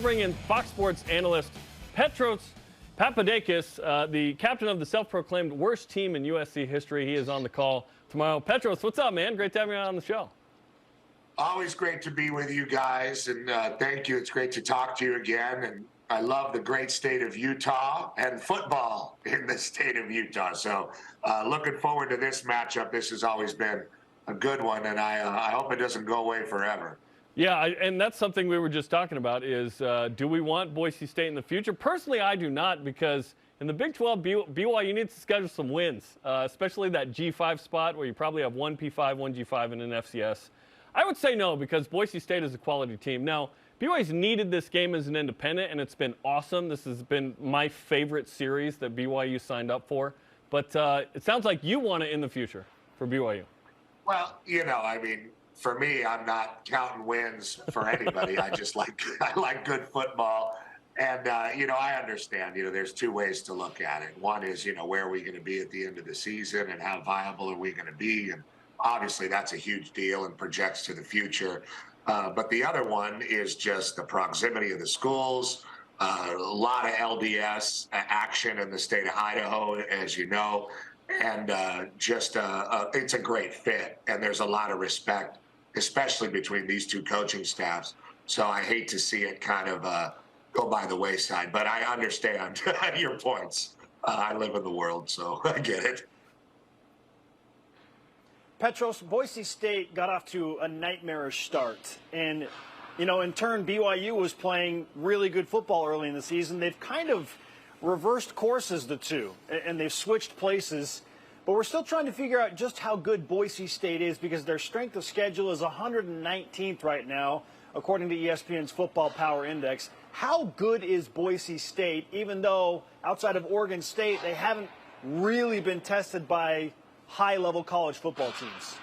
bring in Fox Sports analyst Petros Papadakis, the captain of the self-proclaimed worst team in USC history. He is on the call tomorrow. Petros, what's up, man? Great to have you on the show. Always great to be with you guys, and thank you. It's great to talk to you again. And I love the great state of Utah and football in the state of Utah. So looking forward to this matchup. This has always been a good one, and I hope it doesn't go away forever. Yeah, and that's something we were just talking about is do we want Boise State in the future? Personally, I do not, because in the Big 12, BYU needs to schedule some wins, especially that G5 spot where you probably have one P5, one G5, and an FCS. I would say no, because Boise State is a quality team. Now, BYU's needed this game as an independent, and it's been awesome. This has been my favorite series that BYU signed up for. But it sounds like you want it in the future for BYU. Well, you know, I mean, for me, I'm not counting wins for anybody. I like good football. And, you know, I understand, you know, there's two ways to look at it. One is, you know, where are we going to be at the end of the season and how viable are we going to be? And obviously that's a huge deal and projects to the future. But the other one is just the proximity of the schools, a lot of LDS action in the state of Idaho, as you know, and it's a great fit. And there's a lot of respect, especially between these two coaching staffs. So I hate to see it kind of go by the wayside, but I understand your points. I live in the world, so I get it. Petros, Boise State got off to a nightmarish start. And, you know, in turn, BYU was playing really good football early in the season. They've kind of reversed courses, the two, and they've switched places. But we're still trying to figure out just how good Boise State is, because their strength of schedule is 119th right now, according to ESPN's Football Power Index. How good is Boise State, even though outside of Oregon State, they haven't really been tested by high-level college football teams?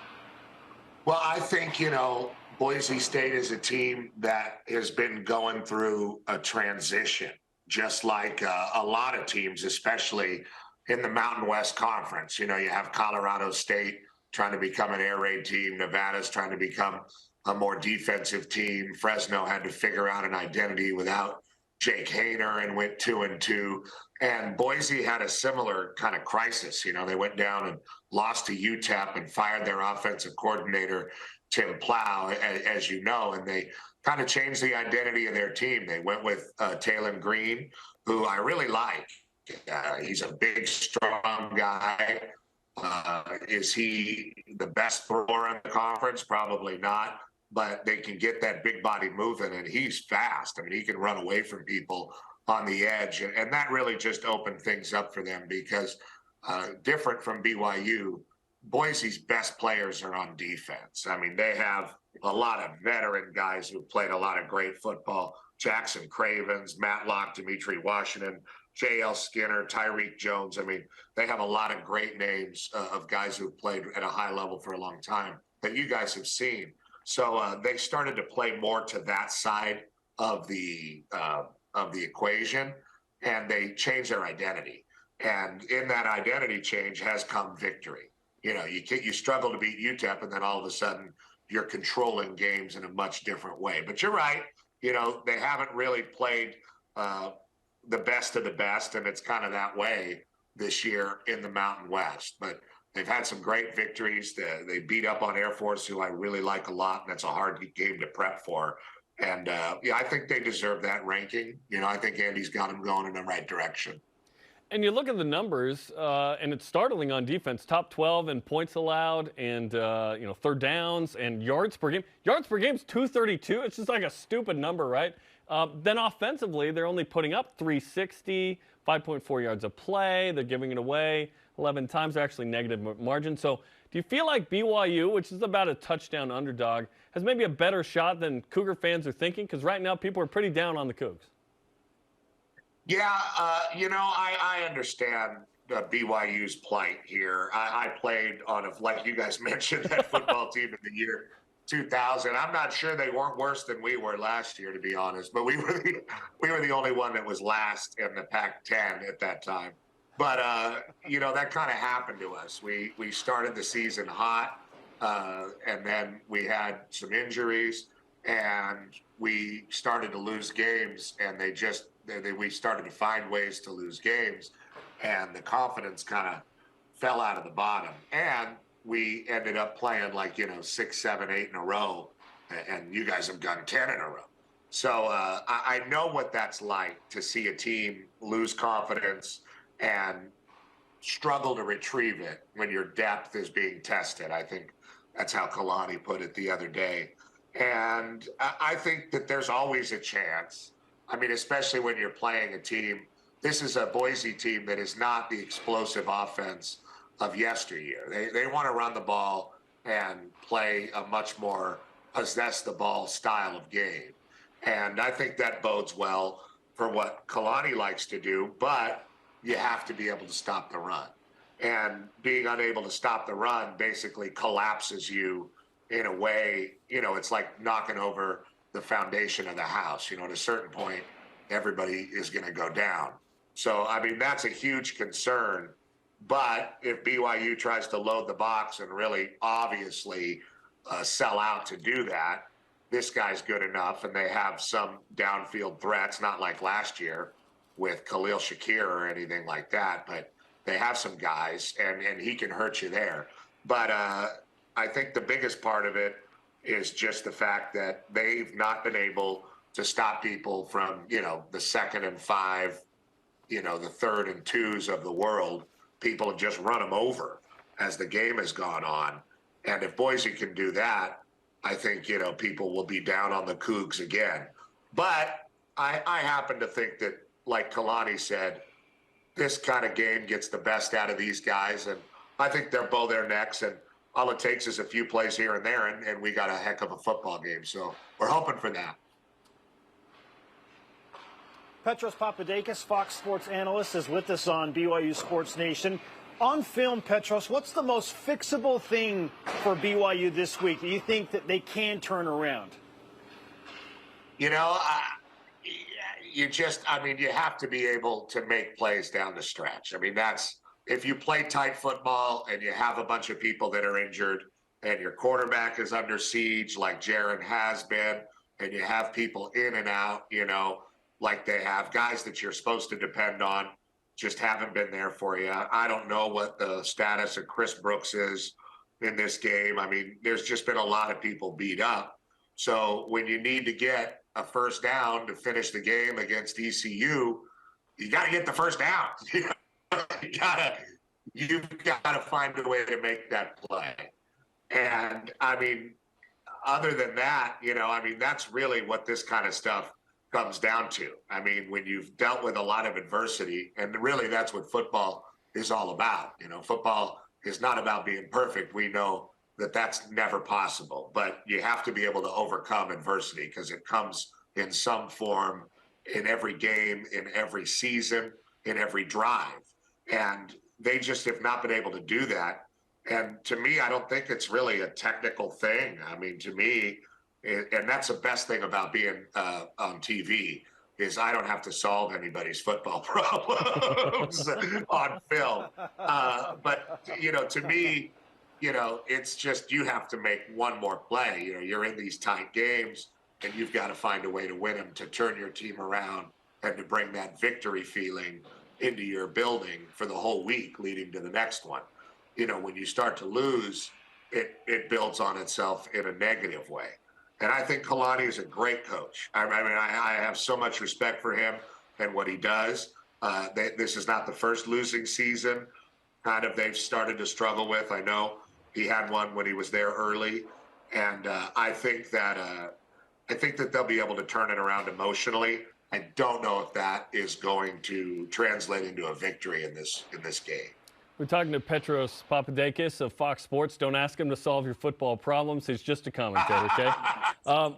Well, I think, you know, Boise State is a team that has been going through a transition, just like a lot of teams, especially in the Mountain West Conference. You know, you have Colorado State trying to become an air raid team. Nevada's trying to become a more defensive team. Fresno had to figure out an identity without Jake Hayner and went 2-2. And Boise had a similar kind of crisis. You know, they went down and lost to UTEP and fired their offensive coordinator, Tim Plow, as you know, and they kind of changed the identity of their team. They went with Talon Green, who I really like. He's a big, strong guy. Is he the best thrower in the conference? Probably not. But they can get that big body moving, and he's fast. I mean, he can run away from people on the edge, and that really just opened things up for them because different from BYU, Boise's best players are on defense. I mean, they have a lot of veteran guys who played a lot of great football. Jackson Cravens, Matlock, Dimitri Washington, J.L. Skinner, Tyreek Jones. I mean, they have a lot of great names of guys who've played at a high level for a long time that you guys have seen. So they started to play more to that side of the equation, and they changed their identity. And in that identity change has come victory. You know, you struggle to beat UTEP, and then all of a sudden you're controlling games in a much different way. But you're right. You know, they haven't really played the best of the best, and it's kind of that way this year in the Mountain West. But they've had some great victories. They beat up on Air Force, who I really like a lot, and that's a hard game to prep for. And, yeah, I think they deserve that ranking. You know, I think Andy's got them going in the right direction. And you look at the numbers, and it's startling on defense. Top 12 in points allowed and, you know, third downs and yards per game. Yards per game is 232. It's just like a stupid number, right? Then offensively, they're only putting up 360, 5.4 yards a play. They're giving it away 11 times. They're actually negative margin. So do you feel like BYU, which is about a touchdown underdog, has maybe a better shot than Cougar fans are thinking? Because right now people are pretty down on the Cougs. Yeah, you know, I understand BYU's plight here. I played on, like you guys mentioned, that football team in the year 2000. I'm not sure they weren't worse than we were last year, to be honest. But we were the only one that was last in the Pac-10 at that time. But you know, that kind of happened to us. We started the season hot, and then we had some injuries. and we started to lose games, and we started to find ways to lose games, and the confidence kind of fell out of the bottom, and we ended up playing like 6, 7, 8 in a row, and you guys have done 10 in a row. So I know what that's like to see a team lose confidence and struggle to retrieve it when your depth is being tested. I think that's how Kalani put it the other day. And I think that there's always a chance. I mean, especially when you're playing a team. This is a Boise team that is not the explosive offense of yesteryear. They want to run the ball and play a much more possess the ball style of game. And I think that bodes well for what Kalani likes to do, but you have to be able to stop the run. And being unable to stop the run basically collapses you in a way, it's like knocking over the foundation of the house. At a certain point, everybody is going to go down. So, I mean, that's a huge concern. But if BYU tries to load the box and really obviously sell out to do that, this guy's good enough, and they have some downfield threats, not like last year with Khalil Shakir or anything like that, but they have some guys, and he can hurt you there. But I think the biggest part of it is just the fact that they've not been able to stop people from, the 2nd and 5, the 3rd and 2s of the world. People have just run them over as the game has gone on. And if Boise can do that, I think, people will be down on the Cougs again. But I happen to think that, like Kalani said, this kind of game gets the best out of these guys. And I think they'll bow their necks, and all it takes is a few plays here and there, and we got a heck of a football game. So we're hoping for that. Petros Papadakis, Fox Sports analyst, is with us on BYU Sports Nation. On film, Petros, what's the most fixable thing for BYU this week that you think that they can turn around? You have to be able to make plays down the stretch. I mean, if you play tight football and you have a bunch of people that are injured and your quarterback is under siege like Jaron has been, and you have people in and out, like they have guys that you're supposed to depend on, just haven't been there for you. I don't know what the status of Chris Brooks is in this game. I mean, there's just been a lot of people beat up. So when you need to get a first down to finish the game against ECU, you got to get the first down. You've got to find a way to make that play. And I mean, other than that, that's really what this kind of stuff comes down to. I mean, when you've dealt with a lot of adversity, and really that's what football is all about. Football is not about being perfect. We know that that's never possible, but you have to be able to overcome adversity because it comes in some form in every game, in every season, in every drive. And they just have not been able to do that. And to me, I don't think it's really a technical thing. I mean, to me, and that's the best thing about being on TV, is I don't have to solve anybody's football problems on film. But, to me, it's just you have to make one more play. You're in these tight games, and you've got to find a way to win them, to turn your team around, and to bring that victory feeling into your building for the whole week leading to the next one. When you start to lose, it builds on itself in a negative way. And I think Kalani is a great coach. I have so much respect for him and what he does. This is not the first losing season they've started to struggle with. I know he had one when he was there early. And I think that they'll be able to turn it around emotionally. I don't know if that is going to translate into a victory in this game. We're talking to Petros Papadakis of Fox Sports. Don't ask him to solve your football problems. He's just a commentator, okay?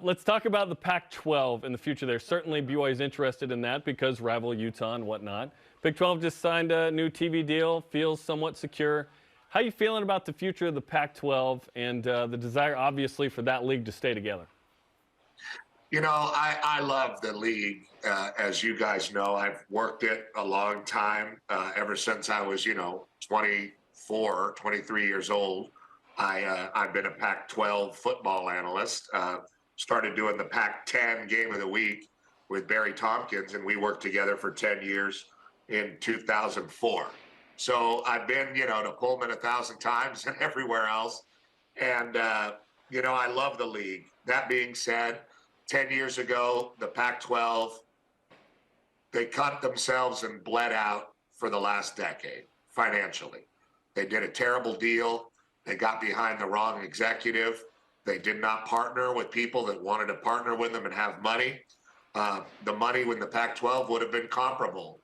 Let's talk about the Pac-12 and the future there. Certainly BYU is interested in that because rival Utah and whatnot. Big 12 just signed a new TV deal, feels somewhat secure. How are you feeling about the future of the Pac-12 and the desire, obviously, for that league to stay together? I love the league. As you guys know, I've worked it a long time, ever since I was, 24, 23 years old. I've been a Pac-12 football analyst started doing the Pac-10 game of the week with Barry Tompkins, and we worked together for 10 years in 2004. So I've been, to Pullman 1,000 times and everywhere else. And, I love the league. That being said, 10 years ago, the Pac-12, they cut themselves and bled out for the last decade financially. They did a terrible deal. They got behind the wrong executive. They did not partner with people that wanted to partner with them and have money. The money when the Pac-12 would have been comparable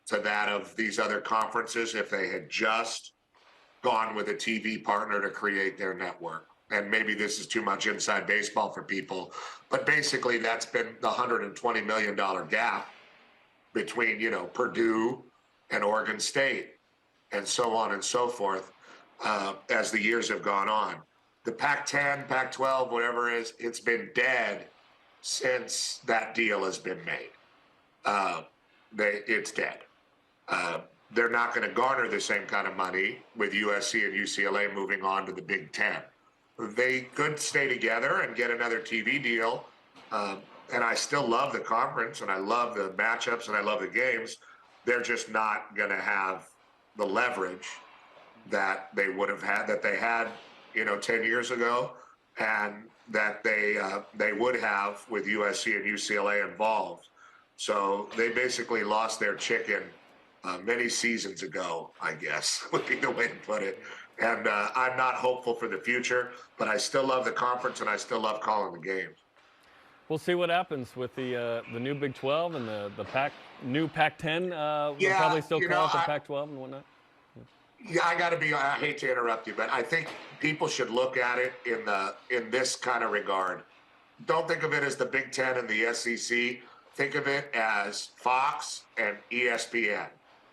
to that of these other conferences if they had just gone with a TV partner to create their network. And maybe this is too much inside baseball for people, but basically that's been the $120 million gap between, Purdue and Oregon State and so on and so forth as the years have gone on. The Pac-10, Pac-12, whatever it is, it's been dead since that deal has been made. It's dead. They're not going to garner the same kind of money with USC and UCLA moving on to the Big Ten. They could stay together and get another TV deal. And I still love the conference, and I love the matchups, and I love the games. They're just not going to have the leverage that they would have had, that they had, 10 years ago, and that they would have with USC and UCLA involved. So they basically lost their chicken many seasons ago, I guess, would be the way to put it. And I'm not hopeful for the future, but I still love the conference, and I still love calling the games. We'll see what happens with the new Big 12 and the new Pac-10. We'll probably still call it the Pac-12 and whatnot. Yeah, I hate to interrupt you, but I think people should look at it in this kind of regard. Don't think of it as the Big Ten and the SEC. Think of it as Fox and ESPN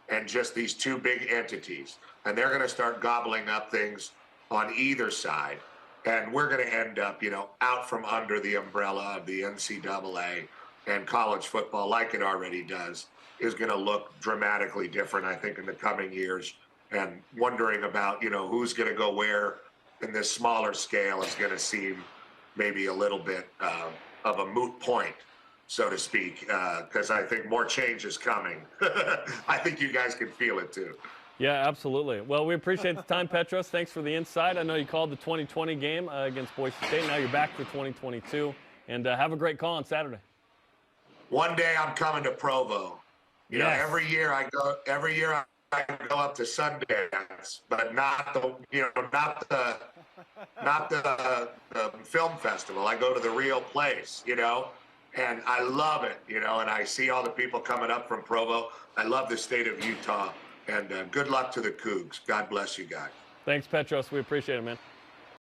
and just these two big entities. And they're going to start gobbling up things on either side. And we're going to end up, out from under the umbrella of the NCAA, and college football, like it already does, is going to look dramatically different, I think, in the coming years. And wondering about, who's going to go where in this smaller scale is going to seem maybe a little bit of a moot point, so to speak, because I think more change is coming. I think you guys can feel it too. Yeah, absolutely. Well, we appreciate the time, Petros. Thanks for the insight. I know you called the 2020 game against Boise State. Now you're back for 2022. And have a great call on Saturday. One day I'm coming to Provo. You know, every year I go up to Sundance, but not the film festival. I go to the real place, and I love it, and I see all the people coming up from Provo. I love the state of Utah. And good luck to the Cougs. God bless you guys. Thanks, Petros. We appreciate it, man.